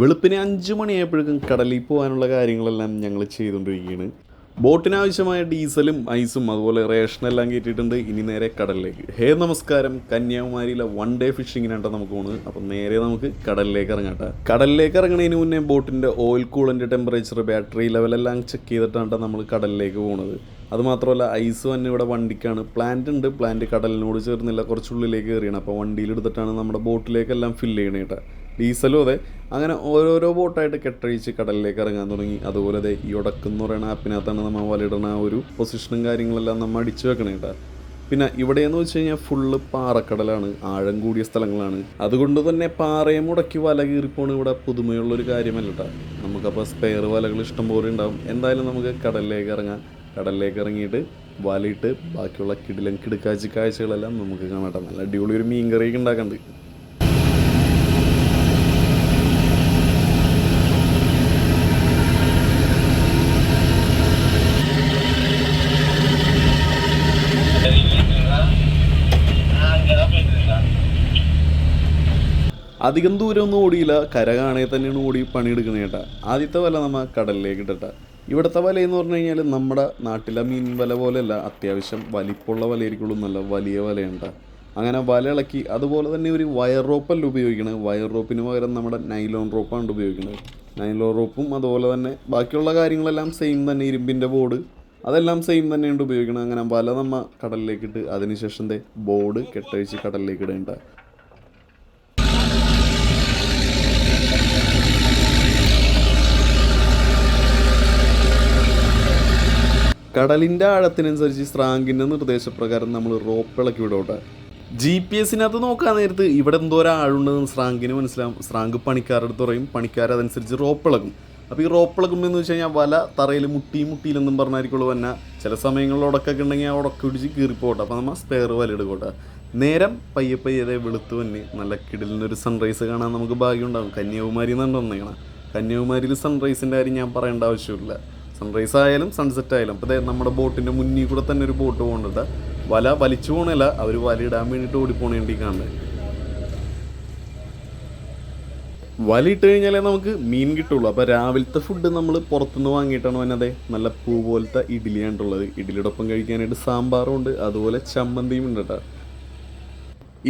വെളുപ്പിന് 5 മണിയായപ്പോഴേക്കും കടലിൽ പോകാനുള്ള കാര്യങ്ങളെല്ലാം ഞങ്ങൾ ചെയ്തുകൊണ്ടിരിക്കുകയാണ്. ബോട്ടിനാവശ്യമായ ഡീസലും ഐസും അതുപോലെ റേഷനെല്ലാം കയറ്റിയിട്ടുണ്ട്. ഇനി നേരെ കടലിലേക്ക്. നമസ്കാരം. കന്യാകുമാരിയിലെ 1 ഡേ ഫിഷിങ്ങിനാട്ടോ നമുക്ക് പോകുന്നത്. അപ്പം നേരെ നമുക്ക് കടലിലേക്ക് ഇറങ്ങാട്ടെ. കടലിലേക്ക് ഇറങ്ങുന്നതിന് മുന്നേ ബോട്ടിൻ്റെ ഓയിൽ കൂളൻ്റെ ടെമ്പറേച്ചർ, ബാറ്ററി ലെവലെല്ലാം ചെക്ക് ചെയ്തിട്ടാണ് നമ്മൾ കടലിലേക്ക് പോകുന്നത്. അതുമാത്രമല്ല ഐസ് തന്നെ ഇവിടെ വണ്ടിക്കാണ്. പ്ലാന്റ് ഉണ്ട്, പ്ലാന്റ് കടലിനോട് ചേർന്നില്ല, കുറച്ചുള്ളിലേക്ക് കയറിയാണ്. അപ്പോൾ വണ്ടിയിലെടുത്തിട്ടാണ് നമ്മുടെ ബോട്ടിലേക്കെല്ലാം ഫില്ല് ചെയ്യണേ കേട്ടോ. ഡീസലും അതെ. അങ്ങനെ ഓരോരോ ബോട്ടായിട്ട് കെട്ടഴിച്ച് കടലിലേക്ക് ഇറങ്ങാൻ തുടങ്ങി. അതുപോലെ അതെ ഈ ഉടക്കെന്ന് പറയുന്ന ആപ്പിനകത്താണ് നമ്മൾ വലയിടുന്ന ആ ഒരു പൊസിഷനും കാര്യങ്ങളെല്ലാം നമ്മൾ അടിച്ചു വെക്കണേ കേട്ടോ. പിന്നെ ഇവിടെയെന്ന് വെച്ച് കഴിഞ്ഞാൽ ഫുള്ള് പാറക്കടലാണ്, ആഴം കൂടിയ സ്ഥലങ്ങളാണ്. അതുകൊണ്ട് തന്നെ പാറയെ മുടക്കി വല കീറിപ്പോണ് ഇവിടെ പുതുമയുള്ളൊരു കാര്യമല്ല കേട്ടോ. നമുക്കപ്പോൾ സ്പെയർ വലകൾ ഇഷ്ടംപോലെ ഉണ്ടാവും. എന്തായാലും നമുക്ക് കടലിലേക്ക് ഇറങ്ങാം. കടലിലേക്ക് ഇറങ്ങിയിട്ട് വലയിട്ട് ബാക്കിയുള്ള കിടുക്കാച്ചി കാഴ്ചകളെല്ലാം നമുക്ക് കാണാം. നല്ല അടിപൊളി ഒരു മീൻ കറിയൊക്കെ ഉണ്ടാക്കുന്നുണ്ട്. അധികം ദൂരമൊന്നും ഓടിയില്ല, കര കാണേ തന്നെയാണ് ഓടി പണിയെടുക്കുന്നത് കേട്ടാ. ആദ്യത്തെ വല നമ്മൾ കടലിലേക്ക് ഇട്ടിട്ടാ. ഇവിടുത്തെ വലയെന്ന് പറഞ്ഞു കഴിഞ്ഞാൽ നമ്മുടെ നാട്ടിലെ മീൻ വല പോലെയല്ല, അത്യാവശ്യം വലിപ്പമുള്ള വലയായിരിക്കുള്ളൂ, നല്ല വലിയ വലയുണ്ട. അങ്ങനെ വല ഇളക്കി. അതുപോലെ തന്നെ ഒരു വയർ റോപ്പല്ല ഉപയോഗിക്കണത്. വയർ റോപ്പിന് പകരം നമ്മുടെ നൈലോൺ റോപ്പാണ് ഉപയോഗിക്കുന്നത്. നൈലോൺ റോപ്പും അതുപോലെ തന്നെ ബാക്കിയുള്ള കാര്യങ്ങളെല്ലാം സെയിം തന്നെ. ഇരുമ്പിൻ്റെ ബോർഡ് അതെല്ലാം സെയിം തന്നെയുണ്ട് ഉപയോഗിക്കുന്നത്. അങ്ങനെ വല നമ്മൾ കടലിലേക്കിട്ട് അതിനുശേഷം ബോർഡ് കെട്ടഴിച്ച് കടലിലേക്ക് ഇടേണ്ട. കടലിൻ്റെ ആഴത്തിനനുസരിച്ച് സ്രാങ്കിൻ്റെ നിർദ്ദേശപ്രകാരം നമ്മൾ റോപ്പ് ഇളക്കി വിടോട്ടെ. GPS നോക്കാൻ നേരത്ത് ഇവിടെ എന്തോ ഒരാളുണ്ടെന്ന് സ്രാങ്കിന് മനസ്സിലാവും. സ്രാങ്ക് പണിക്കാരുടെ അടുത്ത് പറയും, പണിക്കാരതനുസരിച്ച് റോപ്പ് ഇളക്കും. അപ്പോൾ ഈ റോപ്പ് ഇളക്കുമ്പോൾ വെച്ച് കഴിഞ്ഞാൽ വല തറയിൽ മുട്ടിയില്ലെന്നും പറഞ്ഞായിരിക്കുള്ളൂ വന്ന. ചില സമയങ്ങളിൽ ഉടക്കൊക്കെ ഉണ്ടെങ്കിൽ ആ ഉടക്ക് പിടിച്ച് കീറിപ്പോട്ടെ. അപ്പോൾ നമ്മൾ സ്പെയർ വല എടുക്കട്ടെ. നേരം പയ്യെ വെളുത്ത് തന്നെ നല്ല കിടലിനൊരു സൺറൈസ് കാണാൻ നമുക്ക് ഭാഗ്യം ഉണ്ടാകും. കന്യാകുമാരി എന്നുണ്ട് വന്നേക്കണം. കന്യാകുമാരിയിൽ സൺറൈസിൻ്റെ കാര്യം ഞാൻ പറയേണ്ട ആവശ്യമില്ല. സൺറൈസ് ആയാലും സൺസെറ്റ് ആയാലും. അപ്പോൾ നമ്മുടെ ബോട്ടിൻ്റെ മുന്നിൽ കൂടെ തന്നെ ഒരു ബോട്ട് പോകുന്നുണ്ട്. വല വലിച്ചു പോകണല്ല, അവർ വലയിടാൻ വേണ്ടിയിട്ട് ഓടിപ്പോണേണ്ടി കാണുന്നത്. വലയിട്ട് കഴിഞ്ഞാലേ നമുക്ക് മീൻ കിട്ടുള്ളൂ. അപ്പോൾ രാവിലത്തെ ഫുഡ് നമ്മൾ പുറത്തുനിന്ന് വാങ്ങിയിട്ടാണ് വന്നത്. നല്ല പൂ പോലത്തെ ഇഡ്ഡലിയാണുള്ളത്. ഇഡ്ഡലിയുടെ ഒപ്പം കഴിക്കാനായിട്ട് സാമ്പാറും ഉണ്ട്, അതുപോലെ ചമ്മന്തിയും ഉണ്ട് കേട്ടോ.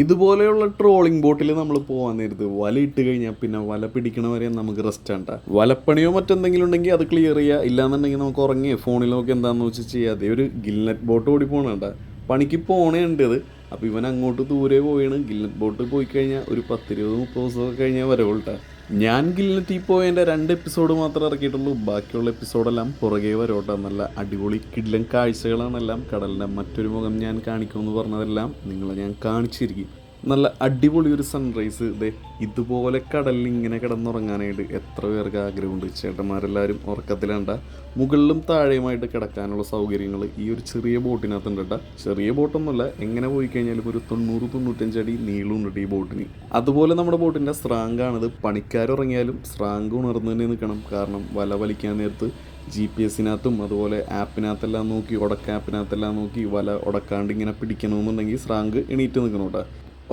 ഇതുപോലെയുള്ള ട്രോളിംഗ് ബോട്ടിൽ നമ്മൾ പോകാൻ നേരത്ത് വല ഇട്ട് കഴിഞ്ഞാൽ പിന്നെ വല പിടിക്കണവരെ നമുക്ക് റെസ്റ്റ് ആണ്. വലപ്പണിയോ മറ്റെന്തെങ്കിലും ഉണ്ടെങ്കിൽ അത് ക്ലിയർ ചെയ്യുക. ഇല്ലാന്നുണ്ടെങ്കിൽ നമുക്ക് ഉറങ്ങി ഫോണിൽ നോക്കി എന്താണെന്ന് വെച്ച് ചെയ്യാതെ. ഒരു ഗിൽനെറ്റ് ബോട്ട് ഓടി പോകണേണ്ട പണിക്ക് പോണേണ്ടത്. അപ്പോൾ ഇവൻ അങ്ങോട്ട് ദൂരെ പോയാണ്. ഗിൽനെറ്റ് ബോട്ട് പോയി കഴിഞ്ഞാൽ ഒരു 10-20-30 ദിവസമൊക്കെ കഴിഞ്ഞാൽ വരവുള്ളൂ. ഞാൻ ഗിൽനെറ്റിൽ പോയതിൻ്റെ 2 എപ്പിസോഡ് മാത്രമേ ഇറക്കിയിട്ടുള്ളൂ. ബാക്കിയുള്ള എപ്പിസോഡെല്ലാം പുറകെ വരോട്ടെ. നല്ല അടിപൊളി കിടിലൻ കാഴ്ചകളാണെല്ലാം. കടലിൻ്റെ മറ്റൊരു മുഖം ഞാൻ കാണിക്കുമെന്ന് പറഞ്ഞതെല്ലാം നിങ്ങളെ ഞാൻ കാണിച്ചിരിക്കും. നല്ല അടിപൊളി ഒരു സൺറൈസ്. ഇതുപോലെ കടലിൽ ഇങ്ങനെ കിടന്നുറങ്ങാനായിട്ട് എത്ര പേർക്ക് ആഗ്രഹമുണ്ട്. ചേട്ടന്മാരെല്ലാവരും ഉറക്കത്തിലാണ്ട. മുകളിലും താഴെയുമായിട്ട് കിടക്കാനുള്ള സൗകര്യങ്ങൾ ഈ ഒരു ചെറിയ ബോട്ടിനകത്തുണ്ട് കേട്ടോ. ചെറിയ ബോട്ടൊന്നുമല്ല, എങ്ങനെ പോയി കഴിഞ്ഞാലും ഒരു 90-95 അടി നീളമുണ്ട് ഈ ബോട്ടിന്. അതുപോലെ നമ്മുടെ ബോട്ടിൻ്റെ സ്രാങ്കാണിത്. പണിക്കാരുറങ്ങിയാലും സ്രാങ്ക് ഉണർന്നു തന്നെ നിൽക്കണം. കാരണം വല വലിക്കാൻ നേരത്ത് GPS അതുപോലെ ആപ്പിനകത്തെല്ലാം നോക്കി, ആപ്പിനകത്തെല്ലാം നോക്കി വല ഉടക്കാണ്ട് ഇങ്ങനെ പിടിക്കണമെന്നുണ്ടെങ്കിൽ സ്രാങ്ക് എണീറ്റ് നിൽക്കണം കേട്ടോ.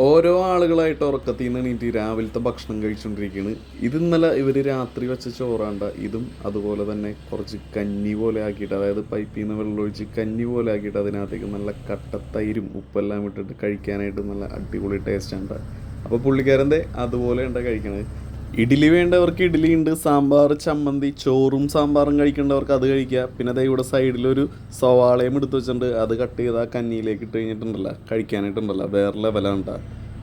ഓരോ ആളുകളായിട്ട് ഉറക്കത്തിൽ നിന്ന് എണീറ്റ് രാവിലത്തെ ഭക്ഷണം കഴിച്ചുകൊണ്ടിരിക്കുകയാണ്. ഇത് ഇന്നലെ ഇവർ രാത്രി വെച്ച ചോറാണ്ട. ഇതും അതുപോലെ തന്നെ കുറച്ച് കഞ്ഞി പോലെ ആക്കിയിട്ട്, അതായത് പൈപ്പിൽ നിന്ന് വെള്ളമൊഴിച്ച് കഞ്ഞി പോലെ ആക്കിയിട്ട് അതിനകത്തേക്ക് നല്ല കട്ടത്തൈരും ഉപ്പെല്ലാം ഇട്ടിട്ട് കഴിക്കാനായിട്ട് നല്ല അടിപൊളി ടേസ്റ്റാണ്. അപ്പോൾ പുള്ളിക്കാരൻ്റെ അതുപോലെ ഉണ്ട് കഴിക്കണത്. ഇഡ്ഡലി വേണ്ടവർക്ക് ഇഡ്ഡലി ഉണ്ട്, സാമ്പാർ, ചമ്മന്തി, ചോറും സാമ്പാറും കഴിക്കേണ്ടവർക്ക് അത് കഴിക്കുക. പിന്നെ അതേ ഇവിടെ സൈഡിലൊരു സവാളയും എടുത്ത് വെച്ചിട്ടുണ്ട്. അത് കട്ട് ചെയ്ത് ആ കഞ്ഞിയിലേക്ക് ഇട്ട് കഴിഞ്ഞിട്ടുണ്ടല്ലോ, കഴിക്കാനായിട്ടുണ്ടല്ലോ, വേറെ ലെവലാണ്.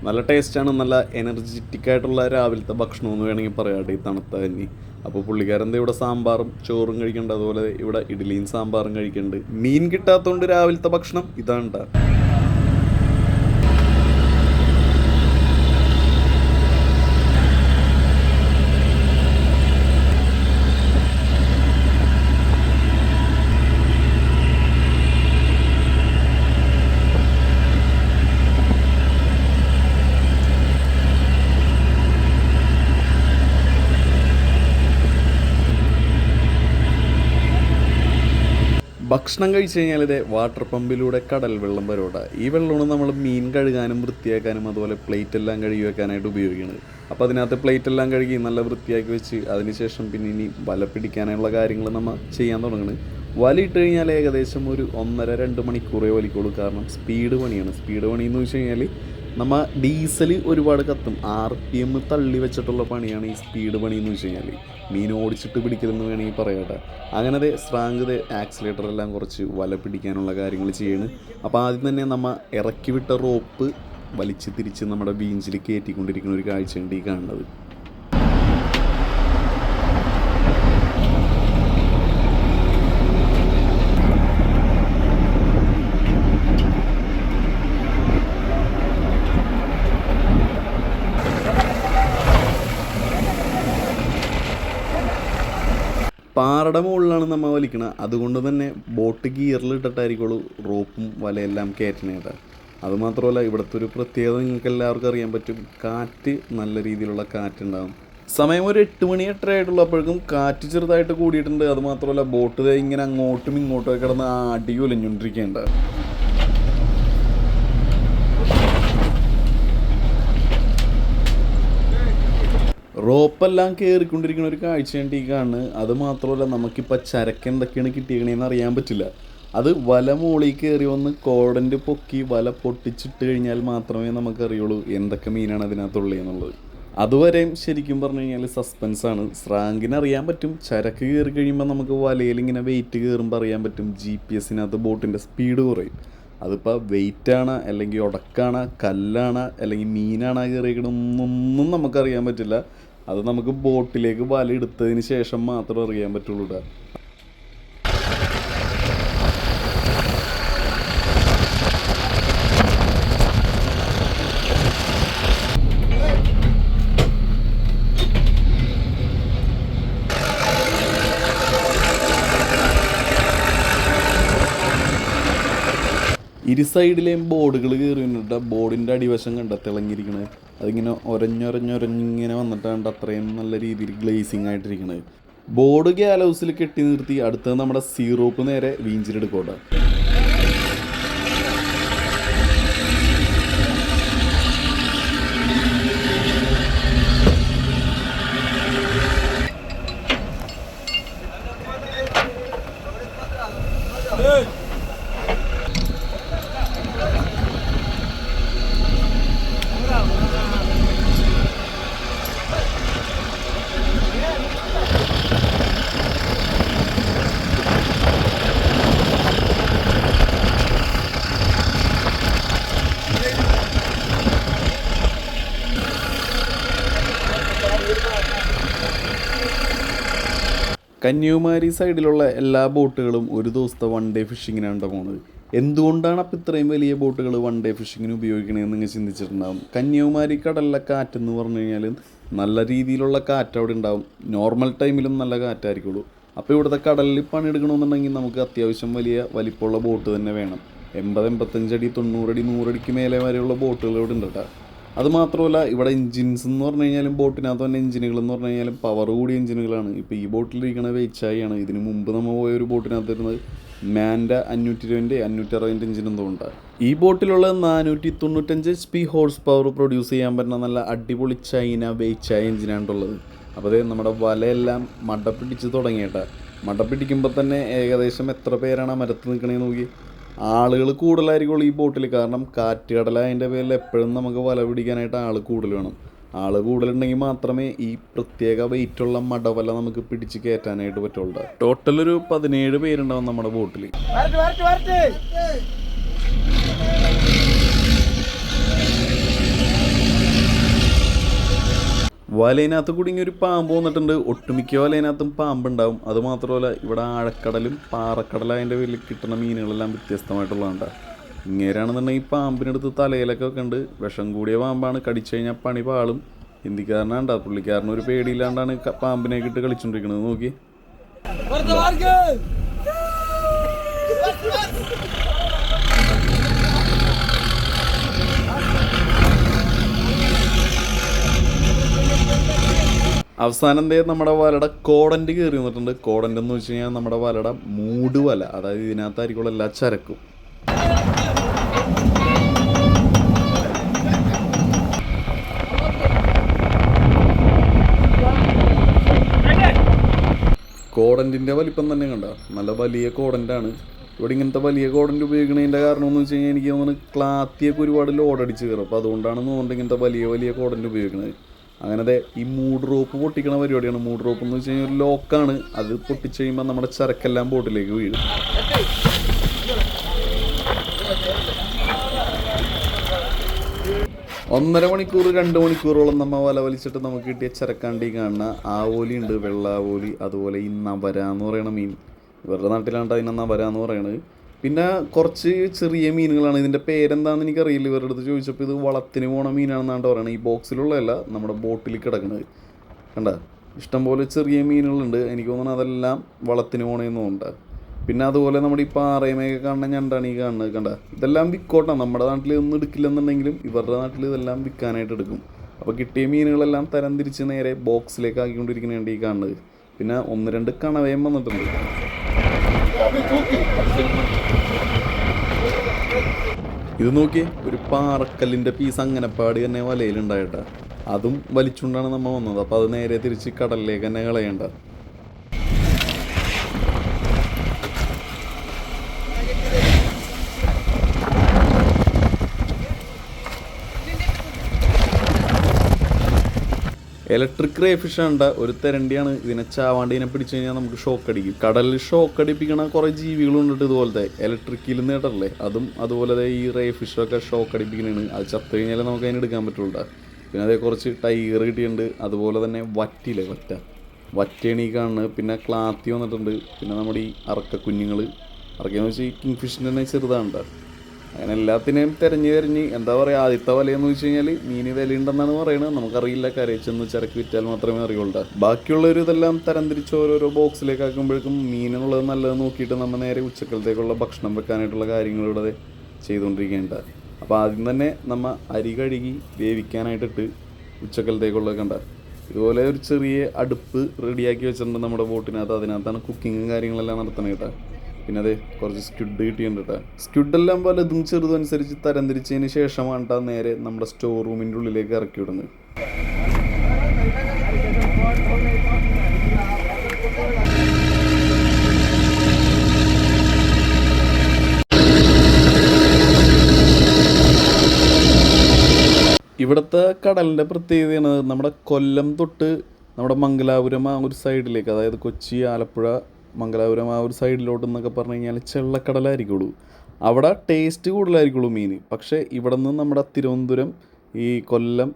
നല്ല ടേസ്റ്റാണ്. നല്ല എനർജറ്റിക് ആയിട്ടുള്ള രാവിലത്തെ ഭക്ഷണം എന്ന് വേണമെങ്കിൽ പറയാട്ടെ ഈ തണുത്ത കഞ്ഞി. അപ്പോൾ പുള്ളിക്കാരൻ്റെ ഇവിടെ സാമ്പാറും ചോറും കഴിക്കുന്നുണ്ട്. അതുപോലെ ഇവിടെ ഇഡ്ഡലിയും സാമ്പാറും കഴിക്കുന്നുണ്ട്. മീൻ കിട്ടാത്തതുകൊണ്ട് രാവിലത്തെ ഭക്ഷണം ഇതാണ്. ഭക്ഷണം കഴിച്ച് കഴിഞ്ഞാൽ ഇതേ വാട്ടർ പമ്പിലൂടെ കടൽ വെള്ളം വരോട്ട. ഈ വെള്ളമാണ് നമ്മൾ മീൻ കഴുകാനും വൃത്തിയാക്കാനും അതുപോലെ പ്ലേറ്റ് എല്ലാം കഴുകി വെക്കാനായിട്ട് ഉപയോഗിക്കുന്നത്. അപ്പോൾ അതിനകത്ത് പ്ലേറ്റ് എല്ലാം കഴുകി നല്ല വൃത്തിയാക്കി വെച്ച് അതിനുശേഷം പിന്നെ ഇനി വല പിടിക്കാനുള്ള കാര്യങ്ങൾ നമ്മൾ ചെയ്യാൻ തുടങ്ങുന്നത്. വലിയിട്ട് കഴിഞ്ഞാൽ ഏകദേശം ഒരു 1.5-2 മണിക്കൂറേ വലിക്കുള്ളൂ. കാരണം സ്പീഡ് പണിയാണ്. സ്പീഡ് പണി എന്ന് വെച്ച് കഴിഞ്ഞാൽ നമ്മൾ ഡീസൽ ഒരുപാട് കത്തും. RPM തള്ളി വെച്ചിട്ടുള്ള പണിയാണ് ഈ സ്പീഡ് പണി എന്ന് വെച്ച് കഴിഞ്ഞാൽ. മീൻ ഓടിച്ചിട്ട് പിടിക്കലെന്ന് വേണമെങ്കിൽ പറയട്ടെ. അങ്ങനത്തെ സ്ട്രാങ്ക് ആക്സിലേറ്റർ എല്ലാം കുറച്ച് വല പിടിക്കാനുള്ള കാര്യങ്ങൾ ചെയ്യണം. അപ്പോൾ ആദ്യം തന്നെ നമ്മൾ ഇറക്കി വിട്ട റോപ്പ് വലിച്ച് തിരിച്ച് നമ്മുടെ ബീഞ്ചിൽ കയറ്റിക്കൊണ്ടിരിക്കുന്ന ഒരു കാഴ്ചയുണ്ട് ഈ കാണുന്നത്. പാറയുടെ മുകളിലാണ് നമ്മൾ വലിക്കണം. അതുകൊണ്ട് തന്നെ ബോട്ട് ഗിയറിൽ ഇട്ടിട്ടായിരിക്കുള്ളൂ റോപ്പും വലയെല്ലാം കയറ്റണേട്ടാ. അതുമാത്രമല്ല ഇവിടുത്തെ ഒരു പ്രത്യേകത നിങ്ങൾക്ക് എല്ലാവർക്കും അറിയാൻ പറ്റും. കാറ്റ് നല്ല രീതിയിലുള്ള കാറ്റുണ്ടാകും. സമയം ഒരു 8 മണി 8:30 ആയിട്ടുള്ളപ്പോഴേക്കും കാറ്റ് ചെറുതായിട്ട് കൂടിയിട്ടുണ്ട്. അതുമാത്രമല്ല ബോട്ട് ഇങ്ങനെ അങ്ങോട്ടും ഇങ്ങോട്ടും കിടന്ന് അടി ഉലഞ്ഞുകൊണ്ടിരിക്കേണ്ട. റോപ്പെല്ലാം കയറിക്കൊണ്ടിരിക്കുന്ന ഒരു കാഴ്ചയുണ്ട് ഈ കാണുന്നത്. അത് മാത്രമല്ല നമുക്കിപ്പോൾ ചരക്ക് എന്തൊക്കെയാണ് കിട്ടിയേക്കണേന്ന് അറിയാൻ പറ്റില്ല. അത് വല മുകളിൽ കയറി വന്ന് കോടൻ്റ് പൊക്കി വല പൊട്ടിച്ചിട്ട് കഴിഞ്ഞാൽ മാത്രമേ നമുക്കറിയുള്ളൂ എന്തൊക്കെ മീനാണ് അതിനകത്തുള്ളതെന്നുള്ളത്. അതുവരെയും ശരിക്കും പറഞ്ഞു കഴിഞ്ഞാൽ സസ്പെൻസാണ്. സ്രാങ്കിന് അറിയാൻ പറ്റും. ചരക്ക് കയറി കഴിയുമ്പോൾ നമുക്ക് വലയിൽ ഇങ്ങനെ വെയിറ്റ് കയറുമ്പോൾ അറിയാൻ പറ്റും. GPS-നകത്ത് ബോട്ടിൻ്റെ സ്പീഡ് കുറയും. അതിപ്പോൾ വെയിറ്റാണ് അല്ലെങ്കിൽ ഉടക്കാണ് കല്ലാണ് അല്ലെങ്കിൽ മീനാണ് കയറിയിരിക്കണമെന്നൊന്നും നമുക്കറിയാൻ പറ്റില്ല. അത് നമുക്ക് ബോട്ടിലേക്ക് വല എടുത്തതിന് ശേഷം മാത്രമേ അറിയാൻ പറ്റുള്ളൂ. ഇരു സൈഡിലെയും ബോർഡുകൾ കയറി വന്നിട്ട് ബോർഡിൻ്റെ അടിവശം കണ്ട തിളങ്ങിയിരിക്കണത്. അതിങ്ങനെ ഒരഞ്ഞൊരഞ്ഞൊരഞ്ഞിങ്ങനെ വന്നിട്ടാണ് അത്രയും നല്ല രീതിയിൽ ഗ്ലേസിങ് ആയിട്ടിരിക്കണത്. ബോർഡ് ഗ്യാൽ ഹൗസിൽ കെട്ടി നിർത്തി അടുത്തത് നമ്മുടെ സീറോപ്പ് നേരെ വീഞ്ചിലെടുക്കോട്ടെ. കന്യാകുമാരി സൈഡിലുള്ള എല്ലാ ബോട്ടുകളും ഒരു ദിവസത്തെ 1 ഡേ ഫിഷിങ്ങിനാണ് പോകുന്നത്. എന്തുകൊണ്ടാണ് അപ്പോൾ ഇത്രയും വലിയ ബോട്ടുകൾ 1 ഡേ ഫിഷിങ്ങിന് ഉപയോഗിക്കണമെന്ന് നിങ്ങൾ ചിന്തിച്ചിട്ടുണ്ടാകും. കന്യാകുമാരി കടലിലെ കാറ്റെന്ന് പറഞ്ഞു കഴിഞ്ഞാൽ നല്ല രീതിയിലുള്ള കാറ്റ് അവിടെ ഉണ്ടാകും. നോർമൽ ടൈമിലും നല്ല കാറ്റായിരിക്കുള്ളൂ. അപ്പോൾ ഇവിടുത്തെ കടലിൽ പണിയെടുക്കണമെന്നുണ്ടെങ്കിൽ നമുക്ക് അത്യാവശ്യം വലിയ വലിപ്പമുള്ള ബോട്ട് തന്നെ വേണം. 80-85 അടി 90 അടി 100 അടിക്ക് മേലെ വരെയുള്ള ബോട്ടുകൾ ഇവിടെ ഉണ്ട് കേട്ടോ. അതുമാത്രമല്ല ഇവിടെ എൻജിൻസ് എന്ന് പറഞ്ഞു കഴിഞ്ഞാലും ബോട്ടിനകത്ത് തന്നെ എഞ്ചിനുകൾ എന്ന് പറഞ്ഞു കഴിഞ്ഞാലും പവർ കൂടിയ എഞ്ചിനുകളാണ്. ഇപ്പോൾ ഈ ബോട്ടിലിരിക്കുന്ന വെയിച്ചായാണ്. ഇതിന് മുമ്പ് നമ്മൾ പോയ ഒരു ബോട്ടിനകത്ത് ഇരുന്നത് മാൻ്റെ 520 560 എഞ്ചിൻ എന്തുകൊണ്ടാണ്. ഈ ബോട്ടിലുള്ള 495 HP ഹോഴ്സ് പവർ പ്രൊഡ്യൂസ് ചെയ്യാൻ പറ്റുന്ന നല്ല അടിപൊളി ചൈന വെയിച്ചായ എഞ്ചിനാണുള്ളത്. അപ്പോൾ അതേ നമ്മുടെ വലയെല്ലാം മട പിടിച്ച് തുടങ്ങിയിട്ടാ. മട പിടിക്കുമ്പോൾ തന്നെ ഏകദേശം എത്ര പേരാണ് ആ മരത്ത് നിൽക്കണേന്ന് നോക്കി. ആളുകൾ കൂടുതലായിരിക്കുള്ളൂ ഈ ബോട്ടിൽ. കാരണം കാറ്റ് കടലതിൻ്റെ പേരിൽ എപ്പോഴും നമുക്ക് വല പിടിക്കാനായിട്ട് ആൾ കൂടുതൽ വേണം. ആൾ കൂടുതലുണ്ടെങ്കിൽ മാത്രമേ ഈ പ്രത്യേക വെയിറ്റുള്ള മടവല നമുക്ക് പിടിച്ച് കയറ്റാനായിട്ട് പറ്റുള്ളൂ. ടോട്ടൽ ഒരു 17 പേരുണ്ടാവും നമ്മുടെ ബോട്ടിൽ. വലയിനകത്ത് കുടുങ്ങി ഒരു പാമ്പ് വന്നിട്ടുണ്ട്. ഒട്ടുമിക്ക വലയിനകത്തും പാമ്പുണ്ടാവും. അതുമാത്രമല്ല ഇവിടെ ആഴക്കടലും പാറക്കടലതിൻ്റെ പേരിൽ കിട്ടുന്ന മീനുകളെല്ലാം വ്യത്യസ്തമായിട്ടുള്ളതുണ്ട്. ഇങ്ങനെയാണെന്നുണ്ടെങ്കിൽ പാമ്പിനടുത്ത് തലയിലൊക്കെ ഉണ്ട്. വിഷം കൂടിയ പാമ്പാണ്. കടിച്ചു കഴിഞ്ഞാൽ പണി പാളും. ഹിന്ദിക്കാരനാണ്ടാ. പുള്ളിക്കാരനൊരു പേടിയില്ലാണ്ടാണ് പാമ്പിനെ ഇട്ട് കളിച്ചുകൊണ്ടിരിക്കുന്നത്. നോക്കി അവസാനം ദേ നമ്മുടെ വലയുടെ കോടൻ്റ് കയറി വന്നിട്ടുണ്ട്. കോടൻ്റ് എന്ന് വെച്ച് കഴിഞ്ഞാൽ നമ്മുടെ വലയുടെ മൂട് വല, അതായത് ഇതിനകത്തായിരിക്കുള്ള എല്ലാ ചരക്കും. കോടൻറ്റിൻ്റെ വലിപ്പം തന്നെ കണ്ട, നല്ല വലിയ കോടൻ്റാണ്. ഇവിടെ ഇങ്ങനത്തെ വലിയ കോടൻ്റ് ഉപയോഗിക്കുന്നതിൻ്റെ കാരണം എന്ന് വെച്ച് കഴിഞ്ഞാൽ എനിക്ക് തോന്നുന്നു ക്ലാത്തിയൊക്കെ ഒരുപാട് ലോഡ് അടിച്ച് കയറും. അപ്പോൾ അതുകൊണ്ടാണ് തോന്നുന്നത് ഇങ്ങനത്തെ വലിയ വലിയ കോടൻ്റ് ഉപയോഗിക്കുന്നത്. അങ്ങനത്തെ ഈ മൂഡ് റോപ്പ് പൊട്ടിക്കണ പരിപാടിയാണ്. മൂഡ് റോപ്പ് എന്ന് വെച്ച് കഴിഞ്ഞാൽ ഒരു ലോക്കാണ്. അത് പൊട്ടിച്ച് കഴിയുമ്പോൾ നമ്മുടെ ചരക്കെല്ലാം ബോട്ടിലേക്ക് വീഴും. ഒന്നര മണിക്കൂർ 2 മണിക്കൂറോളം നമ്മൾ വല വലിച്ചിട്ട് നമുക്ക് കിട്ടിയ ചരക്കാണ്ടി കാണുന്ന ആവോലി ഉണ്ട്, വെള്ളാവോലി. അതുപോലെ ഈ നവര എന്ന് പറയുന്ന മീൻ, ഇവരുടെ നാട്ടിലാണ് അതിനെ നവര എന്ന് പറയുന്നത്. പിന്നെ കുറച്ച് ചെറിയ മീനുകളാണ്. ഇതിൻ്റെ പേരെന്താണെന്ന് എനിക്കറിയില്ല. ഇവരുടെ അടുത്ത് ചോദിച്ചപ്പോൾ ഇത് വളത്തിന് പോണ മീനാണെന്നാണ് പറയുന്നത്. ഈ ബോക്സിലുള്ളതല്ല, നമ്മുടെ ബോട്ടിൽ കിടക്കുന്നത്. കണ്ട, ഇഷ്ടംപോലെ ചെറിയ മീനുകളുണ്ട്. എനിക്ക് തോന്നുന്നു അതെല്ലാം വളത്തിന് പോണേന്ന് തോന്നുന്നുണ്ട്. പിന്നെ അതുപോലെ നമ്മുടെ ഈ പാറയമൊക്കെ കാണുന്ന ഞണ്ടാണ് ഈ കാണുന്നത്. കണ്ട, ഇതെല്ലാം വിൽക്കോട്ടാണ്. നമ്മുടെ നാട്ടിൽ ഒന്നും എടുക്കില്ലെന്നുണ്ടെങ്കിലും ഇവരുടെ നാട്ടിൽ ഇതെല്ലാം വിൽക്കാനായിട്ട് എടുക്കും. അപ്പോൾ കിട്ടിയ മീനുകളെല്ലാം തരംതിരിച്ച് നേരെ ബോക്സിലേക്ക് ആക്കിക്കൊണ്ടിരിക്കുന്നതാണ് ഈ കാണുന്നത്. പിന്നെ 1-2 കണവയും വന്നിട്ടുണ്ട്. ഇത് നോക്കി, ഒരു പാറക്കല്ലിൻ്റെ പീസ് അങ്ങനെ പാടി തന്നെ വലയിലുണ്ടായിട്ട. അതും വലിച്ചുകൊണ്ടാണ് നമ്മൾ വന്നത്. അപ്പോൾ അത് നേരെ തിരിച്ച് കടലിലേക്ക് തന്നെ കളയേണ്ട. ഇലക്ട്രിക് റേ ഫിഷ് ആണ്ട ഒരു തെരണ്ടിയാണ്. ഇതിനെ ചാവാണ്ട് ഇതിനെ പിടിച്ചു കഴിഞ്ഞാൽ നമുക്ക് ഷോക്ക് അടിക്കും. കടലിൽ ഷോക്ക് അടിപ്പിക്കണ കുറേ ജീവികളുണ്ടിട്ട് ഇതുപോലത്തെ ഇലക്ട്രിക്കിൽ നേട്ടല്ലേ. അതും അതുപോലെ ഈ റേ ഫിഷൊക്കെ ഷോക്ക് അടിപ്പിക്കുന്നതാണ്. അത് ചത്തു കഴിഞ്ഞാൽ നമുക്ക് അതിന് എടുക്കാൻ പറ്റുള്ളൂ. പിന്നെ അതേ കുറച്ച് ടൈഗർ കിട്ടിയിട്ടുണ്ട്. അതുപോലെ തന്നെ വറ്റിയില്ലേ, വറ്റയാണ് ഈ കാണുന്നത്. പിന്നെ ക്ലാത്തി വന്നിട്ടുണ്ട്. പിന്നെ നമ്മുടെ ഈ അറക്കക്കുഞ്ഞുങ്ങൾ, അറക്കെന്ന് വെച്ചാൽ ഈ കിങ് ഫിഷിൻ്റെ തന്നെ ചെറുതാണ്. അങ്ങനെ എല്ലാത്തിനെയും തിരഞ്ഞ് എന്താ പറയുക, ആദ്യത്തെ വലയെന്ന് വെച്ച് കഴിഞ്ഞാൽ മീൻ വിലയുണ്ടെന്നാണ് പറയുന്നത്. നമുക്കറിയില്ല, കരയിച്ചെന്ന് ചരക്ക് വിറ്റാൽ മാത്രമേ അറിയുള്ളൂ. ബാക്കിയുള്ളവർ ഇതെല്ലാം തരംതിരിച്ച് ഓരോരോ ബോക്സിലേക്ക് ആക്കുമ്പോഴേക്കും മീനിനുള്ളത് നല്ലത് നോക്കിയിട്ട് നമ്മൾ നേരെ ഉച്ചക്കലത്തേക്കുള്ള ഭക്ഷണം വെക്കാനായിട്ടുള്ള കാര്യങ്ങളിവിടെ ചെയ്തുകൊണ്ടിരിക്കേണ്ട. അപ്പോൾ ആദ്യം തന്നെ നമ്മൾ അരി കഴുകി വേവിക്കാനായിട്ടിട്ട് ഉച്ചക്കലത്തേക്കുള്ളത് കണ്ട. ഇതുപോലെ ഒരു ചെറിയ അടുപ്പ് റെഡിയാക്കി വെച്ചിട്ടുണ്ട് നമ്മുടെ ബോട്ടിനകത്ത്. അതിനകത്താണ് കുക്കിങ്ങും കാര്യങ്ങളെല്ലാം നടത്തണത് കേട്ടോ. പിന്നെ അത് കുറച്ച് സ്ക്വിഡ് കിട്ടിയിട്ടുണ്ട് കേട്ടോ. സ്ക്വിഡെല്ലാം വലുതും ചെറുതും അനുസരിച്ച് തരംതിരിച്ചതിന് ശേഷമാണ് നേരെ നമ്മുടെ സ്റ്റോർ റൂമിൻ്റെ ഉള്ളിലേക്ക് ഇറക്കി വിടുന്നത്. ഇവിടുത്തെ കടലിൻ്റെ പ്രത്യേകതയാണ് നമ്മുടെ കൊല്ലം തൊട്ട് നമ്മുടെ മംഗലാപുരം ആ ഒരു സൈഡിലേക്ക്, അതായത് കൊച്ചി, ആലപ്പുഴ, മംഗലാപുരം ആ ഒരു സൈഡിലോട്ട് എന്നൊക്കെ പറഞ്ഞു കഴിഞ്ഞാൽ ചെള്ളക്കടലായിരിക്കുള്ളൂ. അവിടെ ടേസ്റ്റ് കൂടുതലായിരിക്കുള്ളൂ മീൻ. പക്ഷേ ഇവിടെ നിന്ന് നമ്മുടെ തിരുവനന്തപുരം, ഈ കൊല്ലം,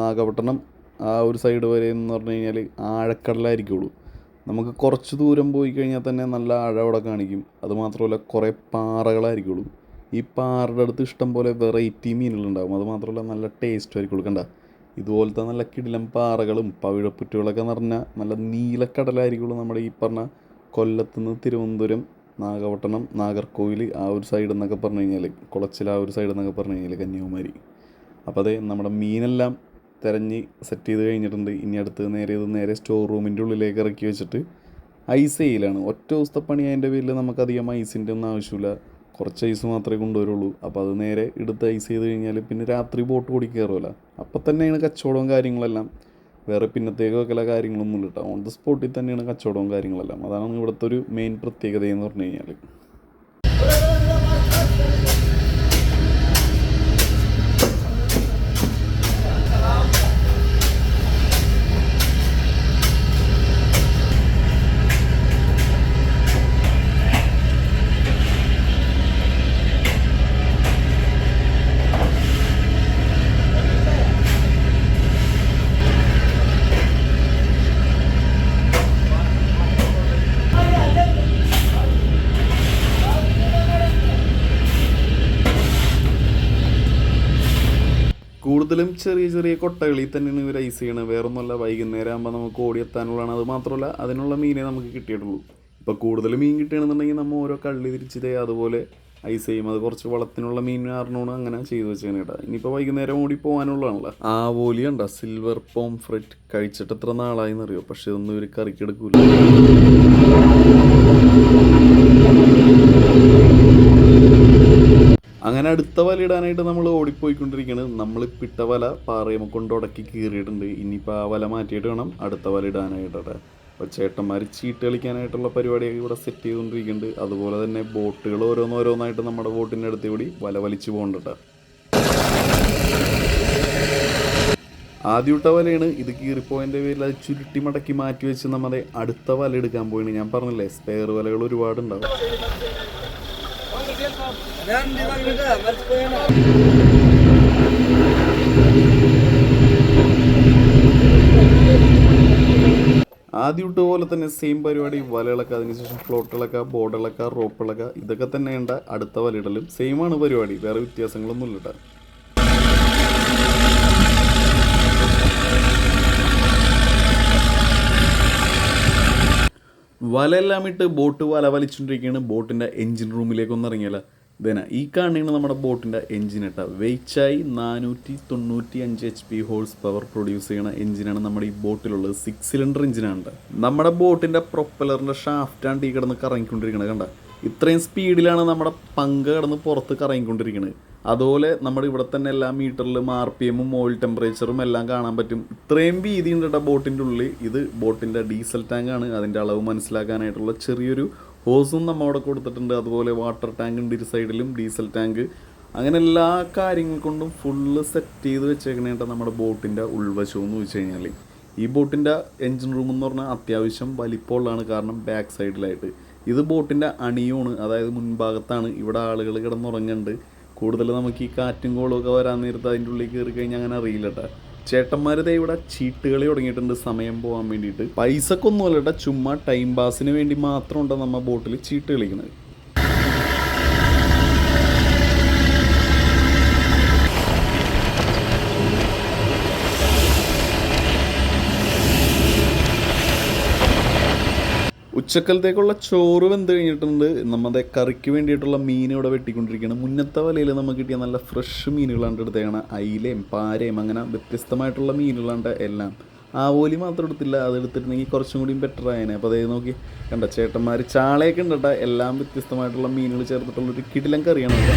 നാഗപട്ടണം ആ ഒരു സൈഡ് വരെ എന്ന് പറഞ്ഞു കഴിഞ്ഞാൽ ആഴക്കടലായിരിക്കുള്ളൂ. നമുക്ക് കുറച്ച് ദൂരം പോയി കഴിഞ്ഞാൽ തന്നെ നല്ല ആഴം അവിടെ കാണിക്കും. അതുമാത്രമല്ല കുറേ പാറകളായിരിക്കുള്ളൂ. ഈ പാറയുടെ അടുത്ത് ഇഷ്ടം പോലെ വെറൈറ്റി മീനുകളുണ്ടാകും. അതുമാത്രമല്ല നല്ല ടേസ്റ്റ് ആയിരിക്കുള്ളൂ. കണ്ട, ഇതുപോലത്തെ നല്ല കിടിലം പാറകളും പവിഴപ്പുറ്റുകളൊക്കെ നിറഞ്ഞ നല്ല നീലക്കടലായിരിക്കുള്ളൂ നമ്മുടെ ഈ പറഞ്ഞ കൊല്ലത്തുനിന്ന് തിരുവനന്തപുരം, നാഗപട്ടണം, നാഗർകോവിൽ ആ ഒരു സൈഡ് എന്നൊക്കെ പറഞ്ഞു കഴിഞ്ഞാൽ, കുളച്ചിൽ ആ ഒരു സൈഡ് എന്നൊക്കെ പറഞ്ഞു കഴിഞ്ഞാൽ കന്യാകുമാരി. അപ്പോൾ അതെ, നമ്മുടെ മീനെല്ലാം തിരഞ്ഞ് സെറ്റ് ചെയ്ത് കഴിഞ്ഞിട്ടുണ്ട്. ഇനി അടുത്ത് നേരെ സ്റ്റോർ റൂമിൻ്റെ ഉള്ളിലേക്ക് ഇറക്കി വെച്ചിട്ട് ഐസ് ചെയ്യലാണ്. ഒറ്റ ദിവസത്തെ പണി അതിൻ്റെ പേരിൽ നമുക്കധികം ഐസിൻ്റെ ഒന്നും ആവശ്യമില്ല. കുറച്ച് ഐസ് മാത്രമേ കൊണ്ടുവരുള്ളൂ. അപ്പോൾ അത് നേരെ എടുത്ത് ഐസ് ചെയ്ത് കഴിഞ്ഞാൽ പിന്നെ രാത്രി ബോട്ട് ഓടി കയറുമല്ലോ. അപ്പം തന്നെയാണ് കച്ചവടവും കാര്യങ്ങളെല്ലാം. വേറെ പിന്നത്തേക്ക് വെക്കല കാര്യങ്ങളൊന്നും ഇല്ല. ഓൺ ദ സ്പോട്ടിൽ തന്നെയാണ് കച്ചവടവും കാര്യങ്ങളെല്ലാം. അതാണ് ഇവിടുത്തെ ഒരു മെയിൻ പ്രത്യേകത എന്ന് പറഞ്ഞു കഴിഞ്ഞാൽ. കൂടുതലും ചെറിയ കൊട്ടകളിൽ തന്നെയാണ് ഇവർ ഐസ് ചെയ്യണത്. വേറൊന്നുമല്ല, വൈകുന്നേരം ആകുമ്പോൾ നമുക്ക് ഓടിയെത്താനുള്ളതാണ്. അത് മാത്രമല്ല അതിനുള്ള മീനെ നമുക്ക് കിട്ടിയിട്ടുള്ളൂ. ഇപ്പോൾ കൂടുതൽ മീൻ കിട്ടുകയാണെന്നുണ്ടെങ്കിൽ നമ്മൾ ഓരോ കള്ളി തിരിച്ചത് അതുപോലെ ഐസ് ചെയ്യും. അത് കുറച്ച് വളത്തിനുള്ള മീൻ കാരണമാണ് അങ്ങനെ ചെയ്തു വെച്ചാൽ കേട്ടോ. ഇനിയിപ്പോൾ വൈകുന്നേരം ഓടി പോകാനുള്ളതാണല്ലോ. ആവോലി ഉണ്ടോ, സിൽവർ പോംഫ്രെറ്റ് കഴിച്ചിട്ട് എത്ര നാളായെന്നറിയോ, പക്ഷെ ഇതൊന്നും ഒരു കറിക്ക് എടുക്കൂല. അങ്ങനെ അടുത്ത വല ഇടാനായിട്ട് നമ്മൾ ഓടിപ്പോയിക്കൊണ്ടിരിക്കുകയാണ്. നമ്മൾ പിട്ട വല പാറയമ കൊണ്ട് ഉടക്കി കീറിയിട്ടുണ്ട്. ഇനിയിപ്പോൾ ആ വല മാറ്റിയിട്ട് വേണം അടുത്ത വല ഇടാനായിട്ടെ. അപ്പോൾ ചേട്ടന്മാർ ചീട്ട് കളിക്കാനായിട്ടുള്ള പരിപാടിയൊക്കെ ഇവിടെ സെറ്റ് ചെയ്തുകൊണ്ടിരിക്കുന്നുണ്ട്. അതുപോലെ തന്നെ ബോട്ടുകൾ ഓരോന്നോരോന്നായിട്ട് നമ്മുടെ ബോട്ടിൻ്റെ അടുത്ത് കൂടി വല വലിച്ചു പോകണ്ടട്ടെ. ആദ്യത്തെ വലയാണ് ഇത്. കീറിപ്പോയതിൻ്റെ പേരിൽ അത് ചുരുട്ടി മടക്കി മാറ്റി വെച്ച് നമ്മുടെ അടുത്ത വല എടുക്കാൻ പോയിന്. ഞാൻ പറഞ്ഞില്ലേ, സ്പെയർ വലകൾ ഒരുപാടുണ്ടാവും. ആദ്യത്തെ പോലെ തന്നെ സെയിം പരിപാടി. വലയിളക്കുക, അതിനുശേഷം ഫ്ലോട്ടുകളൊക്കെ, ബോർഡുകളൊക്കെ, റോപ്പുകളൊക്കെ, ഇതൊക്കെ തന്നെയുണ്ട് അടുത്ത വലയിടലും. സെയിമാണ് പരിപാടി, വേറെ വ്യത്യാസങ്ങളൊന്നും ഇല്ല. വലയെല്ലാം ഇട്ട് ബോട്ട് വല വലിച്ചുകൊണ്ടിരിക്കുകയാണ്. ബോട്ടിൻ്റെ എൻജിൻ റൂമിലേക്ക് ഒന്ന് ഇറങ്ങിയല്ല. ഇതന്നെ ഈ കാണുകയാണ് നമ്മുടെ ബോട്ടിൻ്റെ എൻജിൻ ഇട്ട. വെയ്ച്ചായി 495 HP ഹോഴ്സ് പവർ പ്രൊഡ്യൂസ് ചെയ്യുന്ന എൻജിനാണ് നമ്മുടെ ഈ ബോട്ടിലുള്ളത്. 6 സിലിണ്ടർ എൻജിനാണ്. നമ്മുടെ ബോട്ടിൻ്റെ പ്രൊപ്പലറിൻ്റെ ഷാഫ്റ്റാണ് ഈ കിടന്ന് കറങ്ങിക്കൊണ്ടിരിക്കുന്നത്. കണ്ട, ഇത്രയും സ്പീഡിലാണ് നമ്മുടെ പങ്ക് കിടന്ന് പുറത്ത് കറങ്ങിക്കൊണ്ടിരിക്കുന്നത്. അതുപോലെ നമ്മുടെ ഇവിടെ തന്നെ എല്ലാ മീറ്ററിലും RPM, ഓയിൽ ടെമ്പറേച്ചറും എല്ലാം കാണാൻ പറ്റും. ഇത്രയും വീതി ഉണ്ട് കേട്ടോ ബോട്ടിൻ്റെ ഉള്ളിൽ. ഇത് ബോട്ടിൻ്റെ ഡീസൽ ടാങ്കാണ്. അതിൻ്റെ അളവ് മനസ്സിലാക്കാനായിട്ടുള്ള ചെറിയൊരു ഹോസും നമ്മൾ അവിടെ കൊടുത്തിട്ടുണ്ട്. അതുപോലെ വാട്ടർ ടാങ്ക് ഉണ്ട് ഇരു സൈഡിലും, ഡീസൽ ടാങ്ക്, അങ്ങനെ എല്ലാ കാര്യങ്ങൾ കൊണ്ടും ഫുള്ള് സെറ്റ് ചെയ്ത് വെച്ചേക്കണേട്ടോ നമ്മുടെ ബോട്ടിൻ്റെ ഉൾവശം എന്ന് വെച്ച് കഴിഞ്ഞാൽ. ഈ ബോട്ടിൻ്റെ എൻജിൻ റൂം എന്ന് പറഞ്ഞാൽ അത്യാവശ്യം വലിപ്പമുള്ളതാണ്. കാരണം ബാക്ക് സൈഡിലായിട്ട് ഇത് ബോട്ടിൻ്റെ അണിയാണ്, അതായത് മുൻഭാഗത്താണ്. ഇവിടെ ആളുകൾ കിടന്നുറങ്ങുന്നുണ്ട്. കൂടുതൽ നമുക്ക് ഈ കാറ്റും കോളും ഒക്കെ വരാൻ നേരത്ത് അതിൻ്റെ ഉള്ളിൽ കയറി കഴിഞ്ഞാൽ അങ്ങനെ അറിയില്ല കേട്ടോ. ചേട്ടന്മാരിതേ ഇവിടെ ചീട്ടുകളി തുടങ്ങിയിട്ടുണ്ട് സമയം പോകാൻ വേണ്ടിയിട്ട്. പൈസക്കൊന്നുമല്ല കേട്ടോ, ചുമ്മാ ടൈം പാസിന് വേണ്ടി മാത്രം ഉണ്ടോ നമ്മൾ ബോട്ടിൽ ചീട്ട് കളിക്കുന്നത്. ഉച്ചക്കലത്തേക്കുള്ള ചോറ് വെന്ത് കഴിഞ്ഞിട്ടുണ്ട്. നമ്മുടെ കറിക്ക് വേണ്ടിയിട്ടുള്ള മീൻ ഇവിടെ വെട്ടിക്കൊണ്ടിരിക്കുകയാണ്. മുന്നത്തെ വലയിൽ നമുക്ക് കിട്ടിയ നല്ല ഫ്രഷ് മീനുകളാണ്ട് എടുത്തേക്കണം. അയിലയും പാരയും അങ്ങനെ വ്യത്യസ്തമായിട്ടുള്ള മീനുകളാണ്ട് എല്ലാം. ആവോലി മാത്രം എടുത്തില്ല, അതെടുത്തിട്ടുണ്ടെങ്കിൽ കുറച്ചും കൂടി ബെറ്റർ ആയേനെ. അപ്പോൾ അതേ നോക്കി കണ്ട, ചേട്ടന്മാർ ചാളയൊക്കെ ഉണ്ട് കേട്ടോ. എല്ലാം വ്യത്യസ്തമായിട്ടുള്ള മീനുകൾ ചേർത്തിട്ടുള്ളൊരു കിടിലൻ കറിയാണ് കേട്ടോ.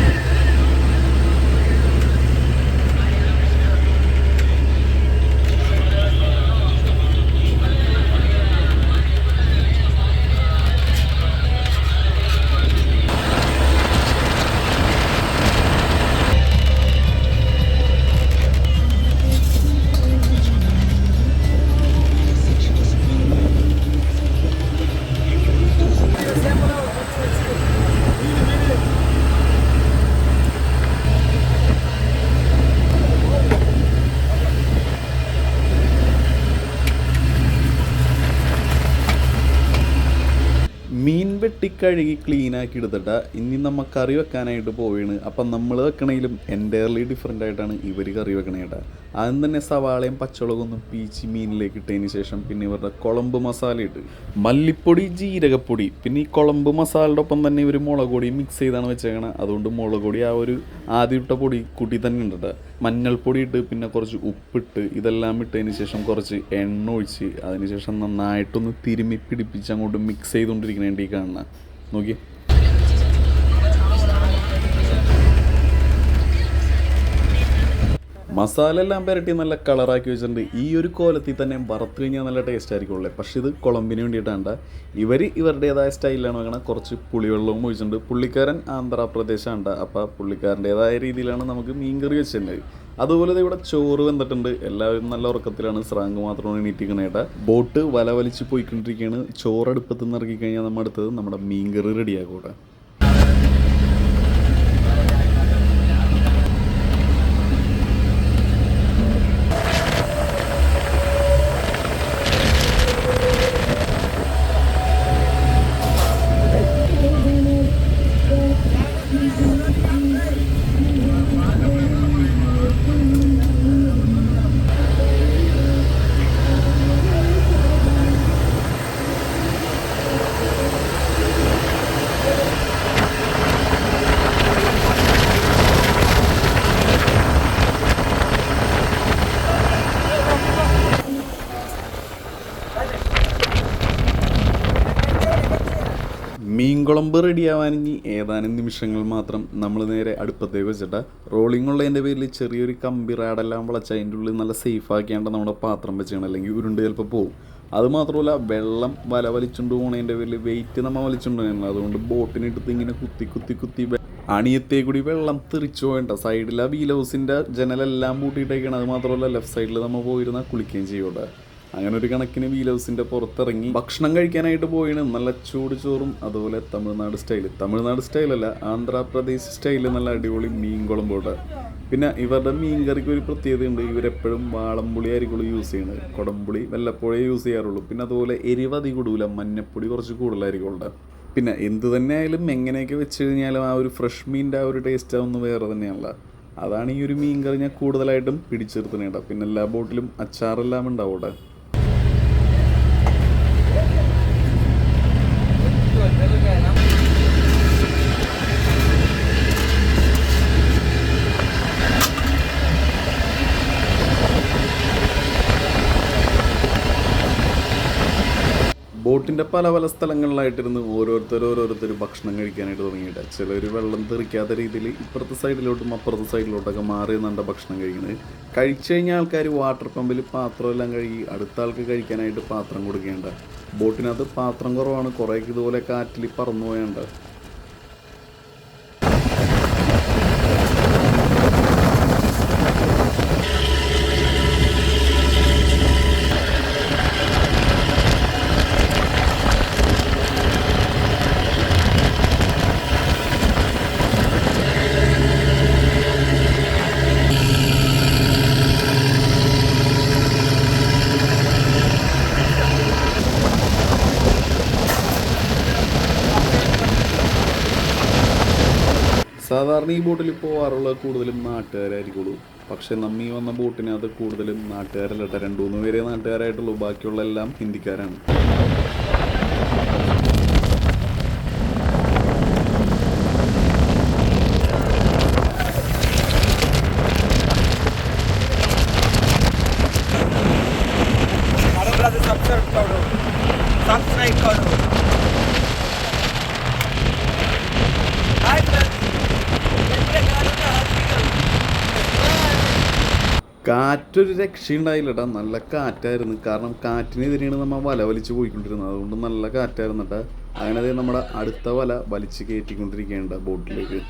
മീൻ വെട്ടിക്കഴുകി ക്ലീനാക്കി എടുത്തിട്ട് ഇനി നമ്മൾ കറി വെക്കാനായിട്ട് പോവുകയാണ്. അപ്പം നമ്മൾ വെക്കണേലും എൻറ്റയർലി ഡിഫറെൻ്റ് ആയിട്ടാണ് ഇവർ കറി വെക്കണേട്ടാ. ആദ്യം തന്നെ സവാളയും പച്ചമുളകൊന്നും പീച്ചി മീനിലേക്ക് ഇട്ടതിന് ശേഷം പിന്നെ ഇവരുടെ കുളമ്പ് മസാല ഇട്ട്, മല്ലിപ്പൊടി, ജീരകപ്പൊടി, പിന്നെ ഈ കുളമ്പ് മസാലയുടെ ഒപ്പം തന്നെ ഇവർ മുളക് പൊടി മിക്സ് ചെയ്താണ് വെച്ചേക്കണത്. അതുകൊണ്ട് മുളക് പൊടി ആ ഒരു ആദ്യം ഇട്ട പൊടി കൂട്ടി തന്നെ ഉണ്ട് കേട്ടോ. മഞ്ഞൾപ്പൊടി ഇട്ട് പിന്നെ കുറച്ച് ഉപ്പിട്ട് ഇതെല്ലാം ഇട്ടതിന് ശേഷം കുറച്ച് എണ്ണ ഒഴിച്ച് അതിന് ശേഷം നന്നായിട്ടൊന്ന് തിരുമ്മി പിടിപ്പിച്ച് അങ്ങോട്ട് മിക്സ് ചെയ്തുകൊണ്ടിരിക്കണേണ്ടി കാണുന്ന നോക്കി. മസാല എല്ലാം പുരട്ടി നല്ല കളറാക്കി വെച്ചിട്ടുണ്ട്. ഈ ഒരു കോലത്തിൽ തന്നെ വറുത്ത് കഴിഞ്ഞാൽ നല്ല ടേസ്റ്റ് ആയിരിക്കുമല്ലേ. പക്ഷെ ഇത് കുളമ്പിന് വേണ്ടിയിട്ടാണ്. ഇവരുടേതായ സ്റ്റൈലിലാണ് വെക്കണം. കുറച്ച് പുളിവെള്ളവും ഒഴിച്ചിട്ടുണ്ട്. പുള്ളിക്കാരൻ ആന്ധ്രാപ്രദേശാണ്. അപ്പോൾ പുള്ളിക്കാരൻ്റേതായ രീതിയിലാണ് നമുക്ക് മീൻകറി വെച്ചിട്ടുണ്ട്. അതുപോലെ ഇവിടെ ചോറ് വെന്തിട്ടുണ്ട്. എല്ലാവരും നല്ല ഉറക്കത്തിലാണ്. സ്രാങ്ക് മാത്രമാണ് എണീറ്റിക്കണേട്ടാ. ബോട്ട് വല വലിച്ച് പോയിക്കൊണ്ടിരിക്കുകയാണ്. ചോറടുപ്പത്ത് നിന്ന് ഇറക്കി കഴിഞ്ഞാൽ നമ്മൾ അടുത്തത് നമ്മുടെ മീൻകറി റെഡിയാക്കൂട്ടെ. കുളമ്പ് റെഡിയാവാനെങ്കിൽ ഏതാനും നിമിഷങ്ങൾ മാത്രം നമ്മൾ നേരെ അടുപ്പത്തേക്ക് വെച്ചിട്ട് റോളിംഗ് ഉള്ളതിൻ്റെ പേരിൽ ചെറിയൊരു കമ്പി റാഡെല്ലാം വളച്ച് അതിൻ്റെ ഉള്ളിൽ നല്ല സേഫ് ആക്കിയാണ്ട് നമ്മുടെ പാത്രം വെച്ചാണ്, അല്ലെങ്കിൽ ഉരുണ്ട് ചിലപ്പോൾ പോകും. അത് മാത്രമല്ല വെള്ളം വല വലിച്ചുകൊണ്ട് പോകുന്നതിൻ്റെ പേരിൽ വെയിറ്റ് നമ്മൾ വലിച്ചുകൊണ്ടുപോകണം. അതുകൊണ്ട് ബോട്ടിനെടുത്ത് ഇങ്ങനെ കുത്തി കുത്തി കുത്തി അണിയത്തേ കൂടി വെള്ളം തെറിച്ചു പോകേണ്ട. സൈഡിൽ ആ വീൽ ഹൗസിൻ്റെ ജനലെല്ലാം പൂട്ടിയിട്ടേക്കാണ്. അത് മാത്രമല്ല ലെഫ്റ്റ് സൈഡിൽ നമ്മൾ പോയിരുന്നാൽ കുളിക്കുകയും ചെയ്യൂടെ. അങ്ങനെ ഒരു കണക്കിന് വീൽ ഹൗസിൻ്റെ പുറത്തിറങ്ങി ഭക്ഷണം കഴിക്കാനായിട്ട് പോയിന്. നല്ല ചൂട് ചോറും അതുപോലെ തമിഴ്നാട് സ്റ്റൈലല്ല, ആന്ധ്രാപ്രദേശ് സ്റ്റൈലിൽ നല്ല അടിപൊളി മീൻ കുളമ്പോട്ട്. പിന്നെ ഇവരുടെ മീൻ കറിക്ക് ഒരു പ്രത്യേകതയുണ്ട്. ഇവരെപ്പോഴും വാളംപുളി ആയിരിക്കുള്ളൂ യൂസ് ചെയ്യുന്നത്, കുടംപുളി വല്ലപ്പോഴേ യൂസ് ചെയ്യാറുള്ളൂ. പിന്നെ അതുപോലെ എരിവ് അധികം കൂടൂല, മഞ്ഞപ്പൊടി കുറച്ച് കൂടുതലായിരിക്കും. പിന്നെ എന്ത് തന്നെ ആയാലും എങ്ങനെയൊക്കെ വെച്ച് കഴിഞ്ഞാലും ആ ഒരു ഫ്രഷ് മീനിൻ്റെ ആ ഒരു ടേസ്റ്റ് ആവുന്ന വേറെ തന്നെയാണല്ലോ. അതാണ് ഈ ഒരു മീൻ കറി ഞാൻ കൂടുതലായിട്ടും പിടിച്ചെടുത്തത്. പിന്നെ എല്ലാ ബോട്ടിലും അച്ചാറെല്ലാം ഉണ്ടാവും അവിടെ. ബോട്ടിൻ്റെ പല പല സ്ഥലങ്ങളിലായിട്ടിരുന്ന് ഓരോരുത്തർ ഭക്ഷണം കഴിക്കാനായിട്ട് തുടങ്ങിയിട്ട് ചിലർ വെള്ളം തെറിക്കാത്ത രീതിയിൽ ഇപ്പുറത്തെ സൈഡിലോട്ടും അപ്പുറത്തെ സൈഡിലോട്ടൊക്കെ മാറി നിന്നുണ്ട് ഭക്ഷണം കഴിക്കുന്നത്. കഴിച്ചു കഴിഞ്ഞാൽ ആൾക്കാർ വാട്ടർ പമ്പിൽ പാത്രമെല്ലാം കഴുകി അടുത്ത ആൾക്ക് കഴിക്കാനായിട്ട് പാത്രം കൊടുക്കേണ്ട. ബോട്ടിനകത്ത് പാത്രം കുറവാണ്, കുറേ ഇതുപോലെ കാറ്റിൽ പറന്നു പോയുണ്ട്. സാധാരണ ഈ ബോട്ടിൽ പോകാറുള്ള കൂടുതലും നാട്ടുകാരായിരിക്കുള്ളൂ. പക്ഷെ നമ്മീ വന്ന ബോട്ടിനകത്ത് കൂടുതലും നാട്ടുകാരല്ല കേട്ടോ. 2-3 പേരെ നാട്ടുകാരായിട്ടുള്ളൂ, ബാക്കിയുള്ള എല്ലാം ഹിന്ദിക്കാരാണ്. കാറ്റൊരു രക്ഷയുണ്ടായില്ല കേട്ടോ, നല്ല കാറ്റായിരുന്നു. കാരണം കാറ്റിനെതിരെയാണ് നമ്മൾ വല വലിച്ച് പോയിക്കൊണ്ടിരുന്നത്, അതുകൊണ്ട് നല്ല കാറ്റായിരുന്നു കേട്ടോ. അങ്ങനെ നമ്മുടെ അടുത്ത വല വലിച്ച് കയറ്റിക്കൊണ്ടിരിക്കുകയുണ്ട് ബോട്ടിലേക്ക്.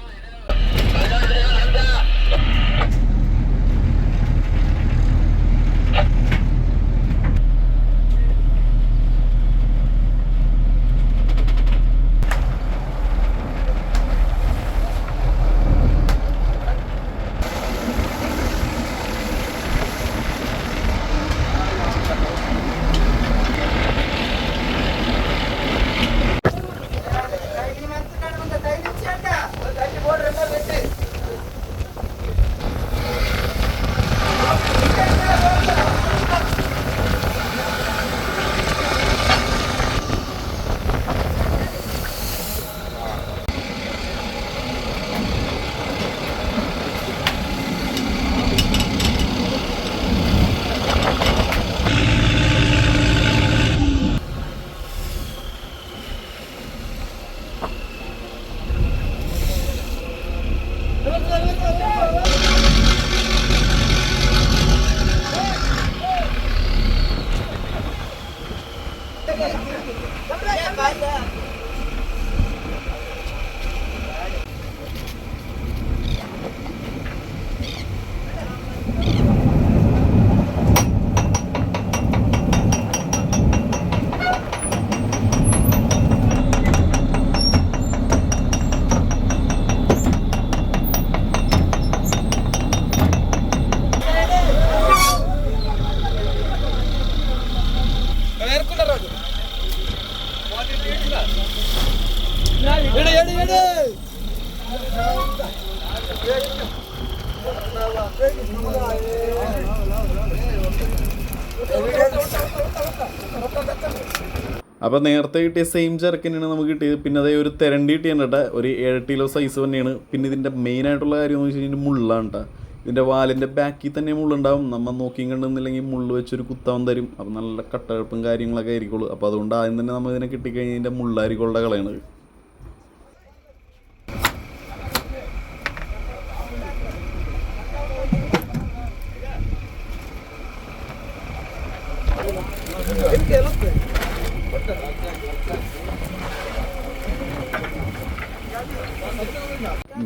അപ്പോൾ നേരത്തെ കിട്ടിയ സെയിം ചെറുക്കനാണ് നമുക്ക് കിട്ടിയത്. പിന്നെ അതേ ഒരു തെരണ്ടി കിട്ടിയാണ് കേട്ടോ, ഒരു 7 കിലോ സൈസ് തന്നെയാണ്. പിന്നെ ഇതിൻ്റെ മെയിനായിട്ടുള്ള കാര്യം എന്ന് വെച്ച് കഴിഞ്ഞാൽ മുള്ളാണ് കേട്ടോ. ഇതിൻ്റെ വാലിൻ്റെ ബാക്കിൽ തന്നെ മുള്ളുണ്ടാവും. നമ്മൾ നോക്കിയും കണ്ടെന്നില്ലെങ്കിൽ മുള്ള് വെച്ചൊരു കുത്താൻ തരും. അപ്പോൾ നല്ല കട്ടഴപ്പും കാര്യങ്ങളൊക്കെ ആയിരിക്കുള്ളൂ. അപ്പോൾ അതുകൊണ്ട് ആദ്യം തന്നെ നമ്മൾ ഇതിനെ കിട്ടിക്കഴിഞ്ഞാൽ ഇതിൻ്റെ മുള്ളായിരിക്കുള്ള കളയണത്.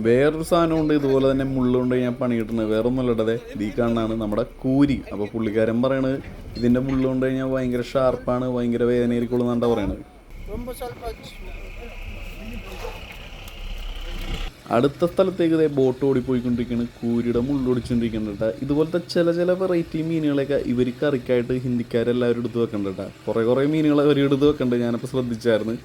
വേറൊരു സാധനമുണ്ട് ഇതുപോലെ തന്നെ മുള്ളുകൊണ്ട് ഞാൻ പണി കിട്ടുന്നത്, വേറെ ഒന്നുമില്ലതെ ഈ കാണാനാണ് നമ്മുടെ കൂരി. അപ്പോൾ പുള്ളിക്കാരൻ പറയണത് ഇതിൻ്റെ മുള്ളുകൊണ്ട് കഴിഞ്ഞാൽ ഭയങ്കര ഷാർപ്പാണ്, ഭയങ്കര വേദനയായിരിക്കുള്ളൂ എന്നാണ് പറയണത്. അടുത്ത സ്ഥലത്തേക്ക് ഇതേ ബോട്ട് ഓടിപ്പോയിക്കൊണ്ടിരിക്കുകയാണ്, കൂരിയുടെ മുള്ളൊടിച്ചുകൊണ്ടിരിക്കുന്നുണ്ട്. ഇതുപോലത്തെ ചില വെറൈറ്റി മീനുകളൊക്കെ ഇവർ കറിക്കായിട്ട് ഹിന്ദിക്കാരെല്ലാവരും എടുത്ത് വെക്കണ്ട. കുറേ മീനുകൾ അവർ എടുത്ത് വെക്കണ്ട്, ഞാനപ്പോൾ ശ്രദ്ധിച്ചായിരുന്നു.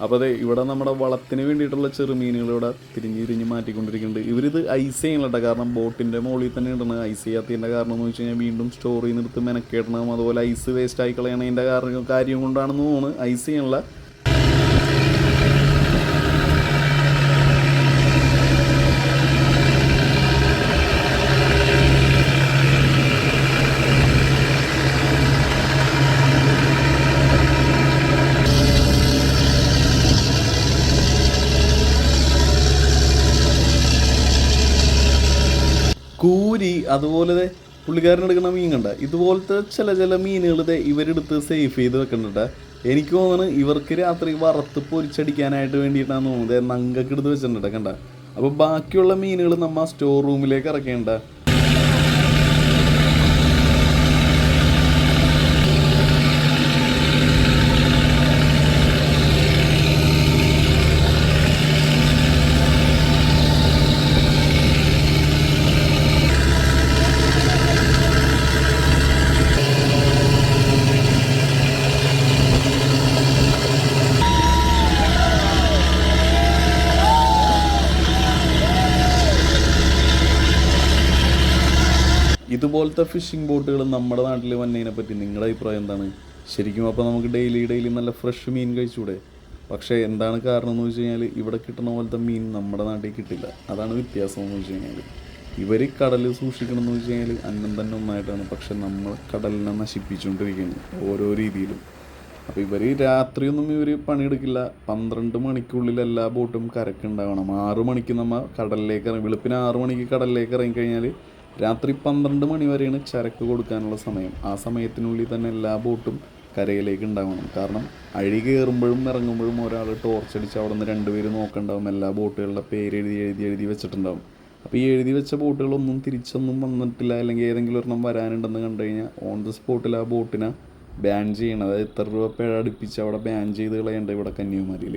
അപ്പോൾ അതെ ഇവിടെ നമ്മുടെ വളത്തിന് വേണ്ടിയിട്ടുള്ള ചെറുമീനുകൾ ഇവിടെ തിരിഞ്ഞ് മാറ്റിക്കൊണ്ടിരിക്കുന്നുണ്ട്. ഇവരിത് ഐസ് ചെയ്യണല്ലോ, കാരണം ബോട്ടിൻ്റെ മുകളിൽ തന്നെ ഇടണം. ഐസ് ചെയ്യാത്തതിൻ്റെ കാരണം എന്ന് വെച്ച് കഴിഞ്ഞാൽ വീണ്ടും സ്റ്റോർ ചെയ്യുന്നിടത്ത് മെനക്കേടണം, അതുപോലെ ഐസ് വേസ്റ്റ് ആയി കളയണതിൻ്റെ കാര്യം കൊണ്ടാണെന്ന് തോന്നുന്നു ഐസ് ചെയ്യണില്ല. കൂരി അതുപോലെ പുള്ളിക്കാരനെടുക്കുന്ന മീൻ കണ്ട, ഇതുപോലത്തെ ചില മീനുകൾ ഇവരെടുത്ത് സേഫ് ചെയ്ത് വെക്കണ്ട. എനിക്ക് തോന്നുന്നു ഇവർക്ക് രാത്രി വറുത്ത് പൊരിച്ചടിക്കാനായിട്ട് വേണ്ടിയിട്ടാണ് തോന്നുന്നത് നങ്കൊക്കെ എടുത്ത് വെച്ചിട്ടുണ്ട് കണ്ട. അപ്പോൾ ബാക്കിയുള്ള മീനുകൾ നമ്മൾ സ്റ്റോർ റൂമിലേക്ക് ഇറക്കേണ്ട. ഇതുപോലത്തെ ഫിഷിംഗ് ബോട്ടുകൾ നമ്മുടെ നാട്ടിൽ വന്നതിനെ പറ്റി നിങ്ങളുടെ അഭിപ്രായം എന്താണ്? ശരിക്കും അപ്പോൾ നമുക്ക് ഡെയിലി നല്ല ഫ്രഷ് മീൻ കഴിച്ചൂടെ? പക്ഷേ എന്താണ് കാരണം എന്ന് വെച്ച് കഴിഞ്ഞാൽ ഇവിടെ കിട്ടുന്ന പോലത്തെ മീൻ നമ്മുടെ നാട്ടിൽ കിട്ടില്ല. അതാണ് വ്യത്യാസം എന്ന് വെച്ച് കഴിഞ്ഞാൽ. ഇവർ കടൽ സൂക്ഷിക്കണമെന്ന് വെച്ച് കഴിഞ്ഞാൽ അന്നം തന്നെ ഒന്നായിട്ടാണ്, പക്ഷെ നമ്മൾ കടലിനെ നശിപ്പിച്ചുകൊണ്ടിരിക്കുകയാണ് ഓരോ രീതിയിലും. അപ്പോൾ ഇവർ രാത്രിയൊന്നും ഇവർ പണിയെടുക്കില്ല. 12 മണിക്കുള്ളിൽ എല്ലാ ബോട്ടും കരക്കുണ്ടാവണം. 6 മണിക്ക് നമ്മൾ കടലിലേക്ക് ഇറങ്ങി, വെളുപ്പിന് 6 മണിക്ക് കടലിലേക്ക് ഇറങ്ങിക്കഴിഞ്ഞാൽ രാത്രി 12 മണി വരെയാണ് ചരക്ക് കൊടുക്കാനുള്ള സമയം. ആ സമയത്തിനുള്ളിൽ തന്നെ എല്ലാ ബോട്ടും കരയിലേക്ക് ഉണ്ടാവണം. കാരണം അഴി കയറുമ്പോഴും ഇറങ്ങുമ്പോഴും ഒരാൾ ടോർച്ചടിച്ച് അവിടെ നിന്ന് 2 പേര് നോക്കണ്ടാവും. എല്ലാ ബോട്ടുകളുടെ പേര് എഴുതി വെച്ചിട്ടുണ്ടാവും. അപ്പോൾ ഈ എഴുതി വെച്ച ബോട്ടുകളൊന്നും തിരിച്ചൊന്നും വന്നിട്ടില്ല, അല്ലെങ്കിൽ ഏതെങ്കിലും ഒരെണ്ണം വരാനുണ്ടെന്ന് കണ്ടു കഴിഞ്ഞാൽ ഓൺ ദ സ്പോട്ടിൽ ആ ബോട്ടിനെ ബാൻ ചെയ്യണം. അതായത് ഇത്ര രൂപ പിഴ അടുപ്പിച്ച് അവിടെ ബാൻ ചെയ്ത് കളയേണ്ട ഇവിടെ കന്യാകുമാരിയിൽ.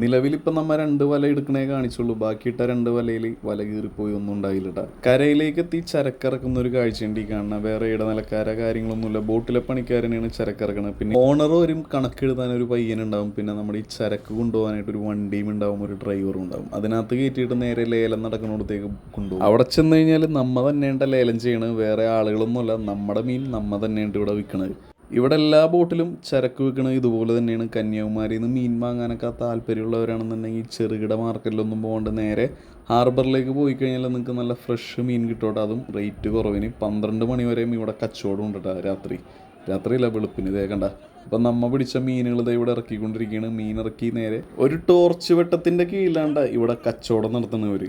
നിലവിലിപ്പം നമ്മൾ 2 വല എടുക്കണേ കാണിച്ചുള്ളൂ. ബാക്കിയിട്ട 2 വലയിൽ വല കീറിപ്പോയി ഒന്നും ഉണ്ടായില്ലട്ടാ. കരയിലേക്ക് എത്തി ചരക്കിറക്കുന്ന ഒരു കാഴ്ചയുണ്ട് ഈ കാണുന്ന. വേറെ ഇടനിലക്കാര കാര്യങ്ങളൊന്നുമില്ല, ബോട്ടിലെ പണിക്കാരനെയാണ് ചരക്കിറക്കണത്. പിന്നെ ഓണർ വരും, കണക്കെഴുതാൻ ഒരു പയ്യനുണ്ടാവും, പിന്നെ നമ്മുടെ ഈ ചരക്ക് കൊണ്ടുപോകാനായിട്ട് ഒരു വണ്ടിയും ഉണ്ടാവും, ഒരു ഡ്രൈവറും ഉണ്ടാവും. അതിനകത്ത് കയറ്റിയിട്ട് നേരെ ലേലം നടക്കുന്നിടത്തേക്ക് കൊണ്ടുപോകും. അവിടെ ചെന്ന് കഴിഞ്ഞാൽ നമ്മ തന്നെയുണ്ട് ലേലം ചെയ്യണത്, വേറെ ആളുകളൊന്നുമല്ല. നമ്മുടെ മീൻ നമ്മ തന്നെയുണ്ട് ഇവിടെ വിൽക്കണത്. ഇവിടെ എല്ലാ ബോട്ടിലും ചരക്ക് വെക്കണത് ഇതുപോലെ തന്നെയാണ്. കന്യാകുമാരിയിൽ നിന്ന് മീൻ വാങ്ങാനൊക്കെ താല്പര്യമുള്ളവരാണെന്നുണ്ടെങ്കിൽ ചെറുകിട മാർക്കറ്റിലൊന്നും പോകാണ്ട് നേരെ ഹാർബറിലേക്ക് പോയി കഴിഞ്ഞാൽ നിങ്ങൾക്ക് നല്ല ഫ്രഷ് മീൻ കിട്ടും. അതും റേറ്റ് കുറവിന്. 12 മണി വരെയും ഇവിടെ കച്ചവടം ഉണ്ട് കേട്ടോ. രാത്രിയില്ല, വെളുപ്പിന്. ഇതേ കണ്ട. അപ്പം നമ്മ പിടിച്ച മീനുകൾ ഇതേ ഇവിടെ ഇറക്കിക്കൊണ്ടിരിക്കുകയാണ്. മീൻ ഇറക്കി നേരെ ഒരു ടോർച്ച് വെട്ടത്തിൻ്റെ കീഴിലാണ്ട ഇവിടെ കച്ചവടം നടത്തുന്നവർ.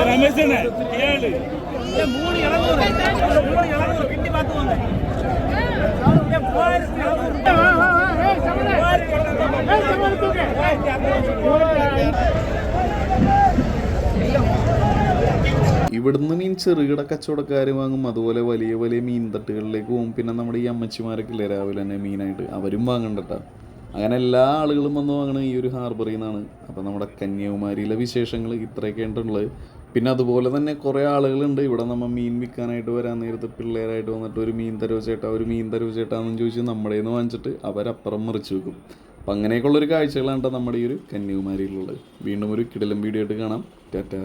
രമേശനെ ഇവിടുന്ന് മീൻ ചെറുകിട കച്ചവടക്കാർ വാങ്ങും, അതുപോലെ വലിയ മീൻ തട്ടുകളിലേക്ക് പോകും. പിന്നെ നമ്മുടെ ഈ അമ്മച്ചിമാരൊക്കെ ഇല്ലേ രാവിലെ തന്നെ മീനായിട്ട് അവരും വാങ്ങണ്ടട്ടാ. അങ്ങനെ എല്ലാ ആളുകളും വന്ന് വാങ്ങണത് ഈ ഒരു ഹാർബറിൽ നിന്നാണ്. അപ്പോൾ നമ്മുടെ കന്യാകുമാരിയിലെ വിശേഷങ്ങൾ ഇത്രയൊക്കെ ഉണ്ടുള്ളത്. പിന്നെ അതുപോലെ തന്നെ കുറേ ആളുകളുണ്ട് ഇവിടെ നമ്മൾ മീൻ വിൽക്കാനായിട്ട് വരാൻ നേരത്ത് പിള്ളേരായിട്ട് വന്നിട്ട് ഒരു മീൻ തരുമോ ചേട്ടാ എന്നും ചോദിച്ച് നമ്മുടെ നിന്ന് വാങ്ങിച്ചിട്ട് അവരപ്പുറം മറിച്ച് വെക്കും. അപ്പം അങ്ങനെയൊക്കെയുള്ളൊരു കാഴ്ചകളാണ് നമ്മുടെ ഈ ഒരു കന്യാകുമാരിയിലുള്ളത്. വീണ്ടും ഒരു കിടിലം വീഡിയോ ആയിട്ട് കാണാം. ടാറ്റാ.